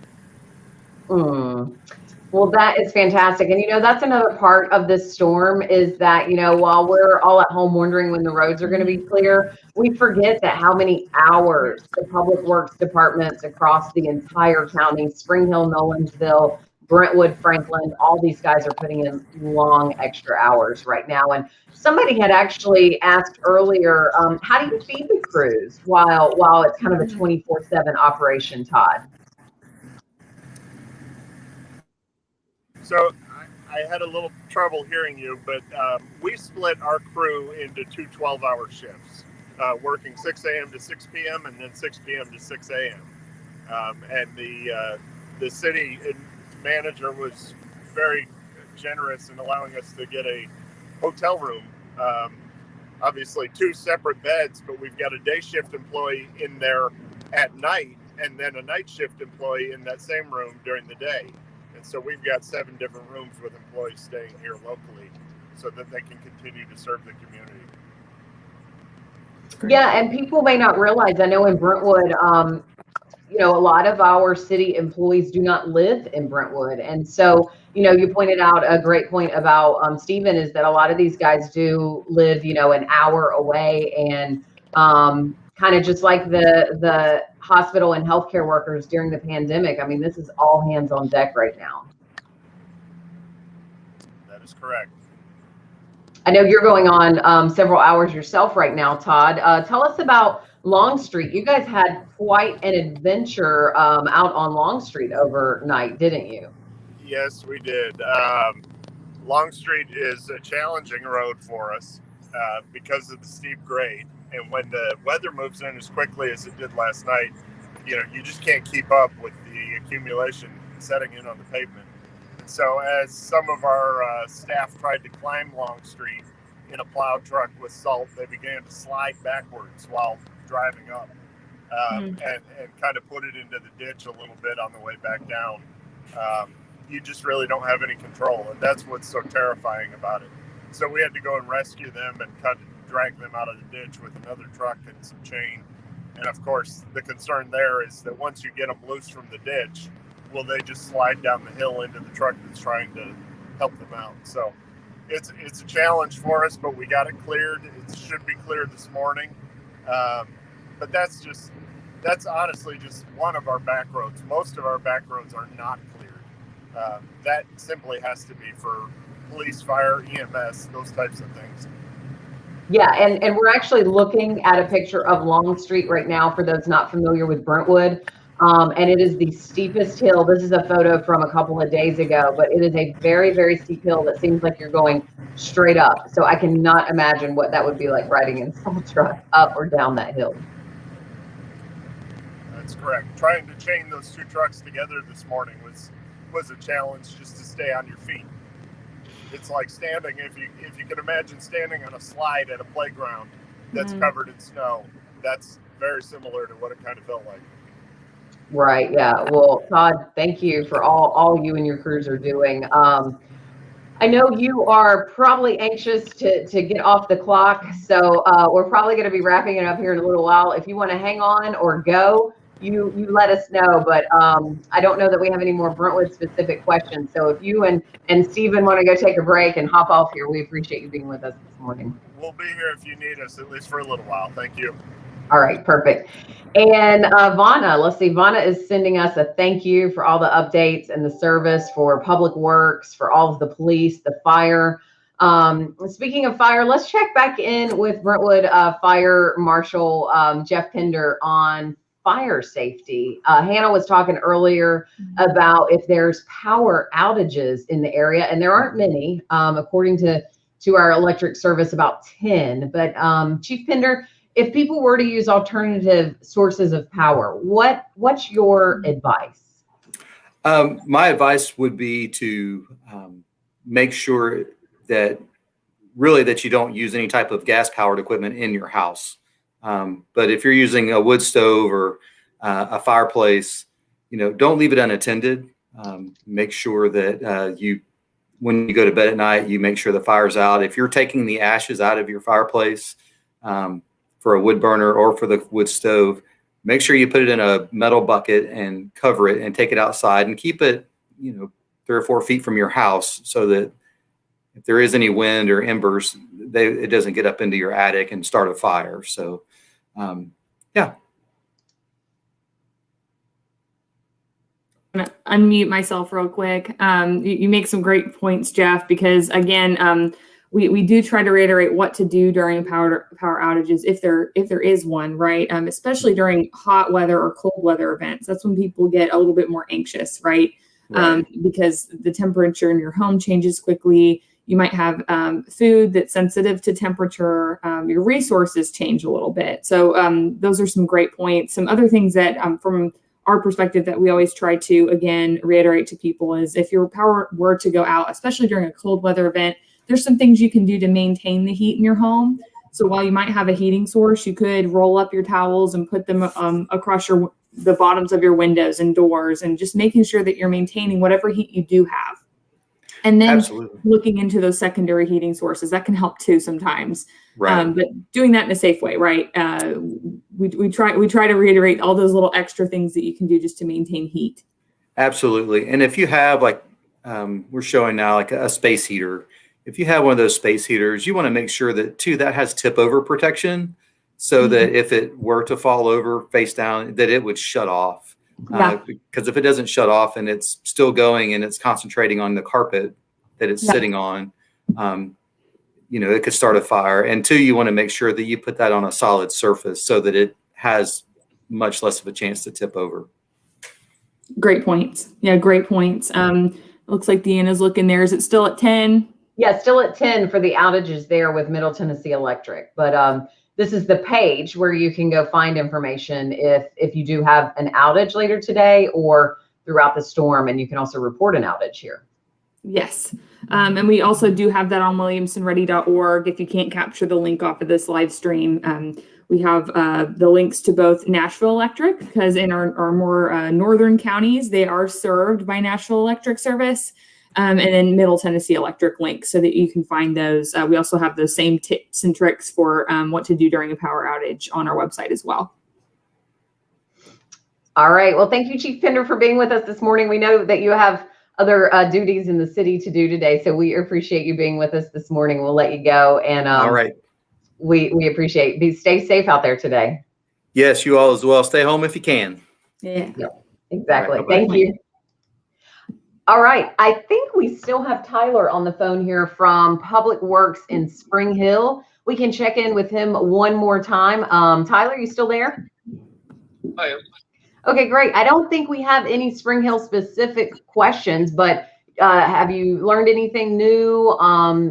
Well, that is fantastic. And, that's another part of this storm is that, while we're all at home wondering when the roads are going to be clear, we forget that how many hours the public works departments across the entire county, Spring Hill, Nolensville, Brentwood, Franklin, all these guys are putting in long extra hours right now. And somebody had actually asked earlier, how do you feed the crews while it's kind of a 24/7 operation, Todd? So I had a little trouble hearing you, but we split our crew into two 12-hour shifts, working 6 a.m. to 6 p.m. and then 6 p.m. to 6 a.m. And the city manager was very generous in allowing us to get a hotel room. Obviously, two separate beds, but we've got a day shift employee in there at night and then a night shift employee in that same room during the day. So we've got 7 different rooms with employees staying here locally so that they can continue to serve the community. Yeah, and people may not realize, I know in Brentwood, a lot of our city employees do not live in Brentwood. And so, you pointed out a great point about Stephen is that a lot of these guys do live, an hour away, and kind of just like the hospital and healthcare workers during the pandemic. I mean, this is all hands on deck right now. That is correct. I know you're going on several hours yourself right now, Todd. Tell us about Longstreet. You guys had quite an adventure out on Longstreet overnight, didn't you? Yes, we did. Longstreet is a challenging road for us because of the steep grade. And when the weather moves in as quickly as it did last night, you just can't keep up with the accumulation setting in on the pavement. And so as some of our staff tried to climb Longstreet in a plow truck with salt, they began to slide backwards while driving up and kind of put it into the ditch a little bit on the way back down. You just really don't have any control, and that's what's so terrifying about it. So we had to go and rescue them and drag them out of the ditch with another truck and some chain. And of course, the concern there is that once you get them loose from the ditch, will they just slide down the hill into the truck that's trying to help them out? So it's a challenge for us, but we got it cleared. It should be cleared this morning. But that's honestly just one of our back roads. Most of our back roads are not cleared. That simply has to be for police, fire, EMS, those types of things. Yeah, and we're actually looking at a picture of Longstreet right now for those not familiar with Brentwood. And it is the steepest hill. This is a photo from a couple of days ago, but it is a very, very steep hill that seems like you're going straight up. So I cannot imagine what that would be like riding in a salt truck up or down that hill. That's correct. Trying to chain those two trucks together this morning was a challenge just to stay on your feet. It's like standing, if you can imagine standing on a slide at a playground that's covered in snow, that's very similar to what it kind of felt like. Right. Yeah. Well, Todd, thank you for all you and your crews are doing. I know you are probably anxious to get off the clock, so we're probably going to be wrapping it up here in a little while. If you want to hang on or go, you let us know. But I don't know that we have any more Brentwood specific questions. So if you and Stephen want to go take a break and hop off here, we appreciate you being with us this morning. We'll be here if you need us, at least for a little while. Thank you. All right, perfect. And Vanna, let's see, Vanna is sending us a thank you for all the updates and the service for Public Works, for all of the police, the fire. Speaking of fire, let's check back in with Brentwood Fire Marshal Jeff Pender on fire safety. Hannah was talking earlier about if there's power outages in the area, and there aren't many, according to our electric service, about 10. But Chief Pender, if people were to use alternative sources of power, what's your advice? My advice would be to make sure that you don't use any type of gas powered equipment in your house. But if you're using a wood stove or a fireplace, don't leave it unattended. Make sure that when you go to bed at night, you make sure the fire's out. If you're taking the ashes out of your fireplace for a wood burner or for the wood stove, make sure you put it in a metal bucket and cover it and take it outside and keep it, 3 or 4 feet from your house so that if there is any wind or embers, it doesn't get up into your attic and start a fire. So, yeah. I'm gonna unmute myself real quick. You make some great points, Jeff, because again, we do try to reiterate what to do during power outages if there is one, right? Especially during hot weather or cold weather events. That's when people get a little bit more anxious, right? Because the temperature in your home changes quickly. You might have food that's sensitive to temperature. Your resources change a little bit. So those are some great points. Some other things that from our perspective that we always try to, again, reiterate to people is if your power were to go out, especially during a cold weather event, there's some things you can do to maintain the heat in your home. So while you might have a heating source, you could roll up your towels and put them across the bottoms of your windows and doors, and just making sure that you're maintaining whatever heat you do have. And then Absolutely. looking into those secondary heating sources, that can help too sometimes. Right. But doing that in a safe way, right? We try to reiterate all those little extra things that you can do just to maintain heat. Absolutely. And if you have we're showing now like a space heater, if you have one of those space heaters, you want to make sure that that has tip over protection so that if it were to fall over face down, that it would shut off. Because if it doesn't shut off and it's still going and it's concentrating on the carpet that it's sitting on, it could start a fire. And 2, you want to make sure that you put that on a solid surface so that it has much less of a chance to tip over. Great points. Yeah, great points. Looks like Deanna's looking there. Is it still at 10? Yeah, still at 10 for the outages there with Middle Tennessee Electric. But this is the page where you can go find information if you do have an outage later today or throughout the storm, and you can also report an outage here. Yes. And we also do have that on williamsonready.org. If you can't capture the link off of this live stream, we have the links to both Nashville Electric, because in our more northern counties, they are served by Nashville Electric Service. And then Middle Tennessee Electric links so that you can find those. We also have those same tips and tricks for what to do during a power outage on our website as well. All right. Well, thank you, Chief Pender, for being with us this morning. We know that you have other duties in the city to do today, so we appreciate you being with us this morning. We'll let you go. And all right. We appreciate stay safe out there today. Yes, you all as well. Stay home if you can. Yeah. Yep, exactly. Right, thank you. All right. I think we still have Tyler on the phone here from Public Works in Spring Hill. We can check in with him one more time. Tyler, you still there? I am. Okay, great. I don't think we have any Spring Hill specific questions, but have you learned anything new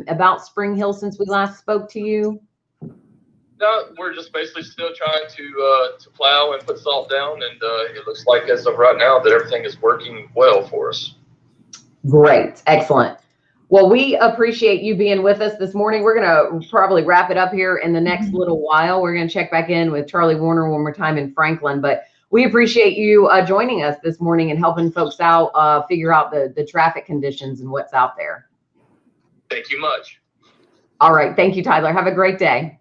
about Spring Hill since we last spoke to you? No, we're just basically still trying to plow and put salt down, and it looks like as of right now that everything is working well for us. Great. Excellent. Well, we appreciate you being with us this morning. We're going to probably wrap it up here in the next little while. We're going to check back in with Charlie Warner one more time in Franklin, but we appreciate you joining us this morning and helping folks out figure out the traffic conditions and what's out there. Thank you much. All right. Thank you, Tyler. Have a great day.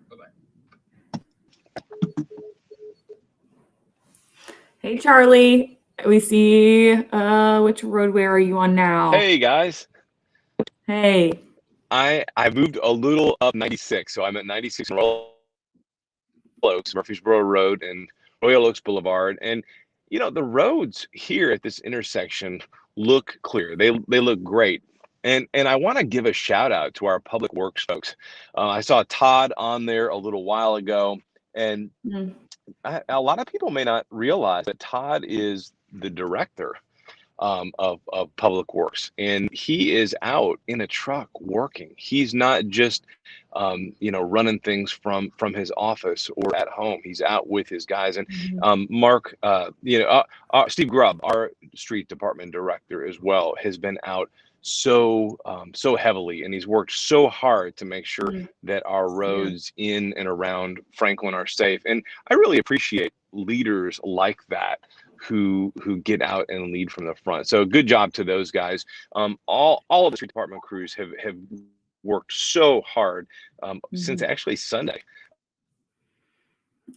Bye-bye. Hey, Charlie. We see which roadway are you on now? Hey guys. Hey. I moved a little up 96, so I'm at 96 Royal Oaks, Murfreesboro Road, and Royal Oaks Boulevard. And the roads here at this intersection look clear. They look great. And I want to give a shout out to our Public Works folks. I saw Todd on there a little while ago, and a lot of people may not realize that Todd is the director of Public Works, and he is out in a truck working. He's not just running things from his office or at home. He's out with his guys. And Mark, Steve Grubb, our street department director as well, has been out so heavily, and he's worked so hard to make sure that our roads in and around Franklin are safe. And I really appreciate leaders like that who get out and lead from the front. So good job to those guys. All of the street department crews have worked so hard since actually Sunday.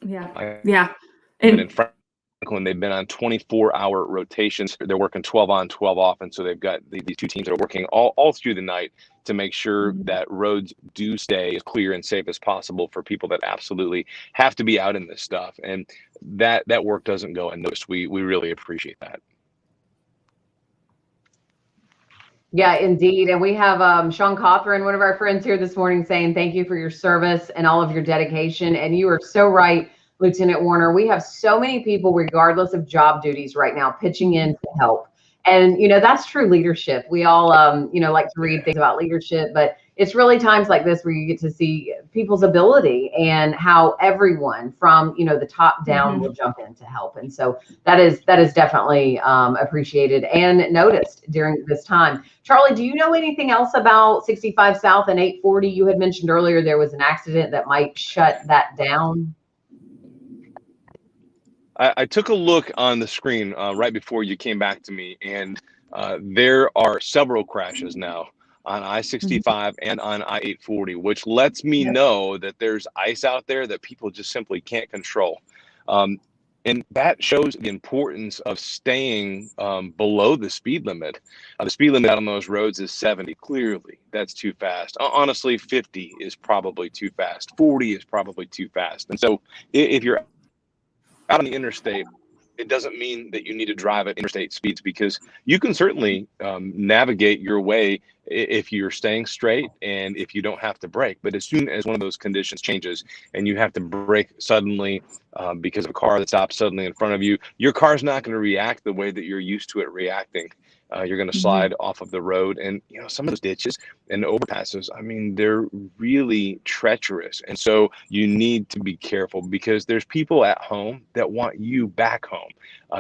Yeah. And in Franklin, they've been on 24-hour rotations. They're working 12 on, 12 off. And so they've got these two teams that are working all through the night to make sure that roads do stay as clear and safe as possible for people that absolutely have to be out in this stuff. And that work doesn't go unnoticed. We really appreciate that. Yeah, indeed. And we have Sean Cothran, one of our friends here this morning, saying thank you for your service and all of your dedication. And you are so right, Lieutenant Warner. We have so many people, regardless of job duties right now, pitching in to help. And, that's true leadership. We all, like to read things about leadership, but it's really times like this where you get to see people's ability and how everyone from, the top down will jump in to help. And so that is definitely appreciated and noticed during this time. Charlie, do you know anything else about 65 South and 840? You had mentioned earlier there was an accident that might shut that down. I took a look on the screen right before you came back to me, and there are several crashes now on I-65 and on I-840, which lets me know that there's ice out there that people just simply can't control. And that shows the importance of staying below the speed limit. The speed limit on those roads is 70. Clearly, that's too fast. Honestly, 50 is probably too fast. 40 is probably too fast. And so if you're out on the interstate, it doesn't mean that you need to drive at interstate speeds, because you can certainly navigate your way if you're staying straight and if you don't have to brake. But as soon as one of those conditions changes and you have to brake suddenly because of a car that stops suddenly in front of you, your car's not going to react the way that you're used to it reacting. You're going to slide off of the road. And, some of those ditches and overpasses, they're really treacherous. And so you need to be careful, because there's people at home that want you back home.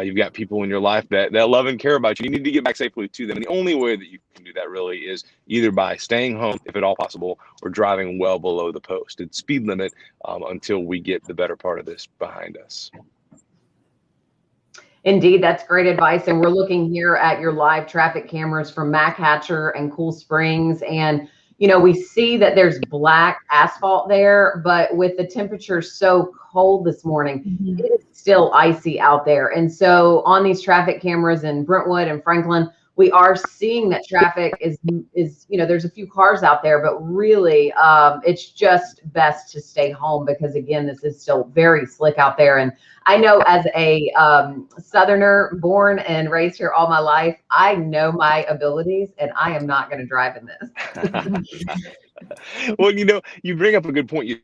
You've got people in your life that love and care about you. You need to get back safely to them. And the only way that you can do that really is either by staying home, if at all possible, or driving well below the posted speed limit until we get the better part of this behind us. Indeed, that's great advice. And we're looking here at your live traffic cameras from Mac Hatcher and Cool Springs. And, we see that there's black asphalt there, but with the temperature so cold this morning, it is still icy out there. And so on these traffic cameras in Brentwood and Franklin, we are seeing that traffic is there's a few cars out there, but really it's just best to stay home, because again, this is still very slick out there. And I know, as a Southerner, born and raised here all my life, I know my abilities, and I am not going to drive in this. Well, you bring up a good point. You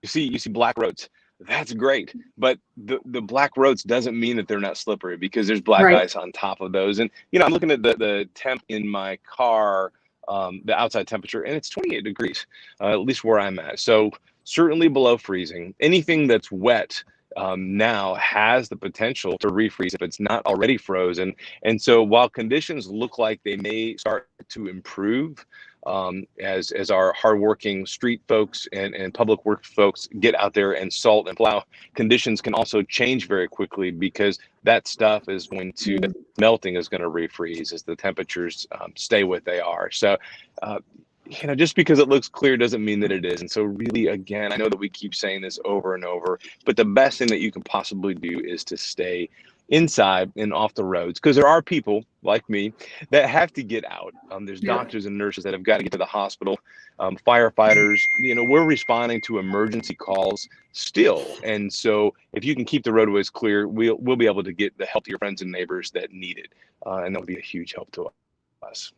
see black roads. That's great, but the black roads doesn't mean that they're not slippery, because there's black ice on top of those. And I'm looking at the temp in my car, the outside temperature, and it's 28 degrees, at least where I'm at. So certainly below freezing. Anything that's wet now has the potential to refreeze if it's not already frozen. And so while conditions look like they may start to improve, as our hardworking street folks and public works folks get out there and salt and plow, conditions can also change very quickly, because that stuff is going to, the melting is going to refreeze as the temperatures stay what they are. So, just because it looks clear doesn't mean that it is. And so really, again, I know that we keep saying this over and over, but the best thing that you can possibly do is to stay inside and off the roads, because there are people like me that have to get out. There's doctors and nurses that have got to get to the hospital, firefighters, we're responding to emergency calls still. And so if you can keep the roadways clear, we'll be able to get the help to your friends and neighbors that need it. And that would be a huge help to us.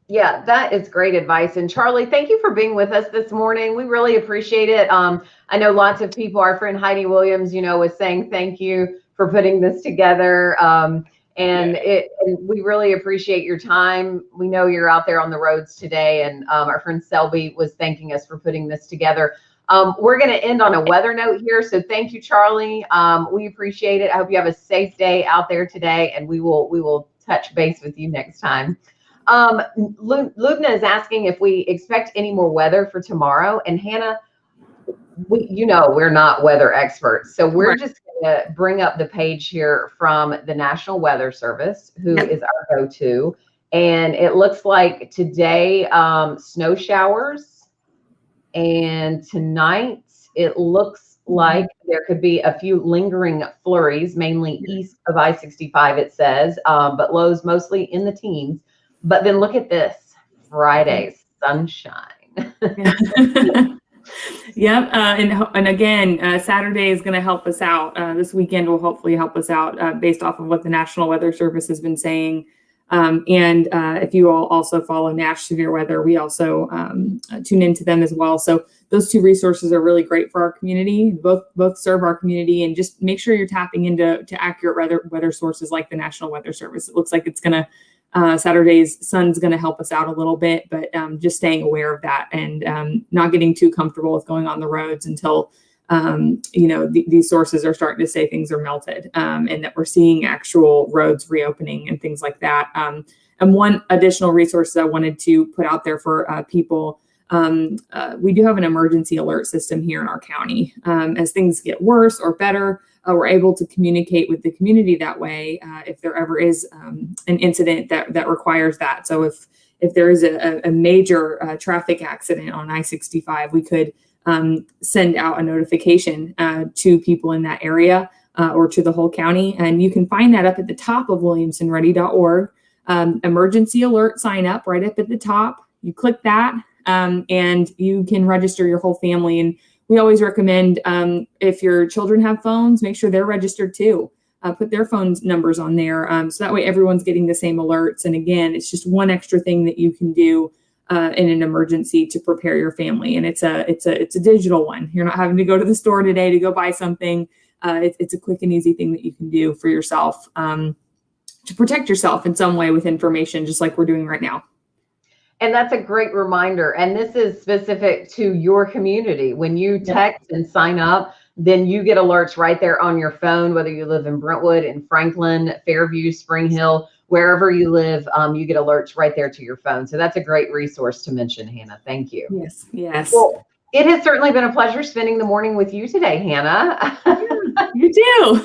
Yeah, that is great advice. And Charlie, thank you for being with us this morning. We really appreciate it. I know lots of people, our friend Heidi Williams, was saying thank you for putting this together. And we really appreciate your time. We know you're out there on the roads today, and our friend Selby was thanking us for putting this together. We're going to end on a weather note here. So thank you, Charlie. We appreciate it. I hope you have a safe day out there today, and we will touch base with you next time. Lubna is asking if we expect any more weather for tomorrow. And Hannah, we're not weather experts. So we're just going to bring up the page here from the National Weather Service, who is our go-to. And it looks like today, snow showers. And tonight, it looks like there could be a few lingering flurries, mainly east of I-65, it says, but lows mostly in the teens. But then look at this, Friday, sunshine. Yep. And again, Saturday is going to help us out. This weekend will hopefully help us out based off of what the National Weather Service has been saying. And if you all also follow Nash Severe Weather, we also tune into them as well. So those two resources are really great for our community. Both serve our community, and just make sure you're tapping into accurate weather sources like the National Weather Service. It looks like it's going to Saturday's sun's going to help us out a little bit, but just staying aware of that and not getting too comfortable with going on the roads until these sources are starting to say things are melted and that we're seeing actual roads reopening and things like that. And one additional resource that I wanted to put out there for people, we do have an emergency alert system here in our county. As things get worse or better, we're able to communicate with the community that way if there ever is an incident that requires that. So if there is a major traffic accident on I-65, we could send out a notification to people in that area or to the whole county. And you can find that up at the top of williamsonready.org. Emergency alert sign up right up at the top. You click that and you can register your whole family. And we always recommend if your children have phones, make sure they're registered too. Put their phone numbers on there. So that way everyone's getting the same alerts. And again, it's just one extra thing that you can do in an emergency to prepare your family. And it's a digital one. You're not having to go to the store today to go buy something. It's a quick and easy thing that you can do for yourself to protect yourself in some way with information, just like we're doing right now. And that's a great reminder. And this is specific to your community. When you text and sign up, then you get alerts right there on your phone, whether you live in Brentwood, in Franklin, Fairview, Spring Hill, wherever you live, you get alerts right there to your phone. So that's a great resource to mention, Hannah. Thank you. Yes. Yes. Well, it has certainly been a pleasure spending the morning with you today, Hannah. You do.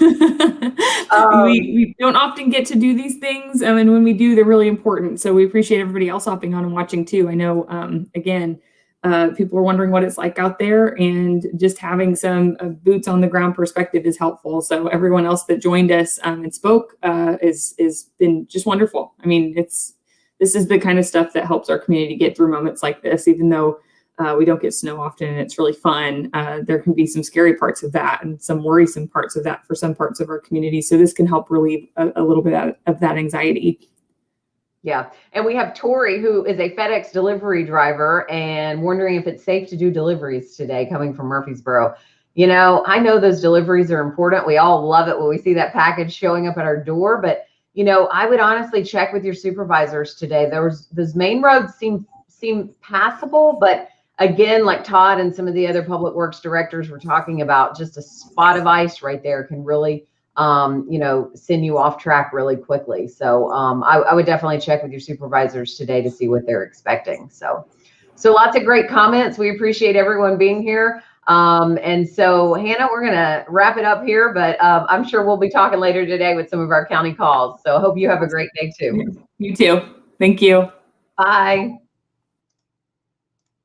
We don't often get to do these things. And when we do, they're really important. So we appreciate everybody else hopping on and watching too. I know, again, people are wondering what it's like out there, and just having some boots on the ground perspective is helpful. So everyone else that joined us and spoke is been just wonderful. I mean, this is the kind of stuff that helps our community get through moments like this, even though we don't get snow often and it's really fun. There can be some scary parts of that and some worrisome parts of that for some parts of our community. So this can help relieve a little bit of that anxiety. Yeah. And we have Tori, who is a FedEx delivery driver and wondering if it's safe to do deliveries today coming from Murfreesboro. I know those deliveries are important. We all love it when we see that package showing up at our door. But, I would honestly check with your supervisors today. Those main roads seem passable, but again, like Todd and some of the other public works directors were talking about, just a spot of ice right there can really, send you off track really quickly. So I would definitely check with your supervisors today to see what they're expecting. So lots of great comments. We appreciate everyone being here. And so Hannah, we're going to wrap it up here, but I'm sure we'll be talking later today with some of our county calls. So I hope you have a great day too. You too. Thank you. Bye.